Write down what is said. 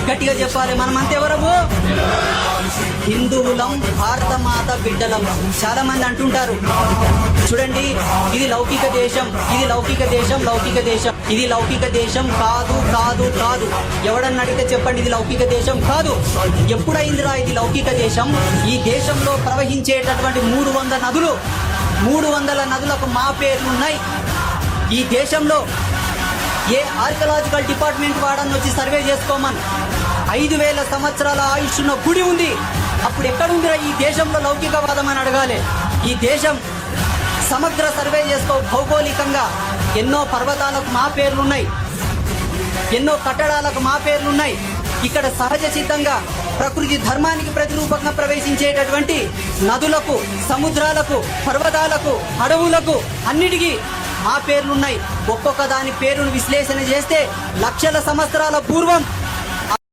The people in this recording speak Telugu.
గట్టిగా చెప్పాలి. మనమంతెవరము? హిందువులం, భారతమాత బిడ్డలం. చాలా మంది అంటుంటారు, చూడండి ఇది లౌకిక దేశం, ఇది లౌకిక దేశం, లౌకిక దేశం, ఇది లౌకిక దేశం కాదు కాదు కాదు. ఎవడన్నా అడిగితే చెప్పండి ఇది లౌకిక దేశం కాదు. ఎప్పుడైందిరా ఇది లౌకిక దేశం? ఈ దేశంలో ప్రవహించేటటువంటి 300 నదులు, 300 నదులకు మా పేర్లున్నాయి. ఈ దేశంలో ఏ ఆర్కియలాజికల్ డిపార్ట్మెంట్ వాడని వచ్చి సర్వే చేసుకోమని 5000 సంవత్సరాల ఆయుష్ ఉన్న గుడి ఉంది. అప్పుడు ఎక్కడుందిరా ఈ దేశంలో లౌకికవాదం అని అడగాలి. ఈ దేశం సమగ్ర సర్వే చేసుకో. భౌగోళికంగా ఎన్నో పర్వతాలకు మా పేర్లున్నాయి, ఎన్నో కట్టడాలకు మా పేర్లున్నాయి. ఇక్కడ సహజ సిద్ధంగా ప్రకృతి ధర్మానికి ప్రతిరూపంగా ప్రవేశించేటటువంటి నదులకు, సముద్రాలకు, పర్వతాలకు, అడవులకు అన్నిటికీ మా పేర్లున్నాయి. ఒక్కొక్క దాని పేరును విశ్లేషణ చేస్తే లక్షల సంవత్సరాల పూర్వం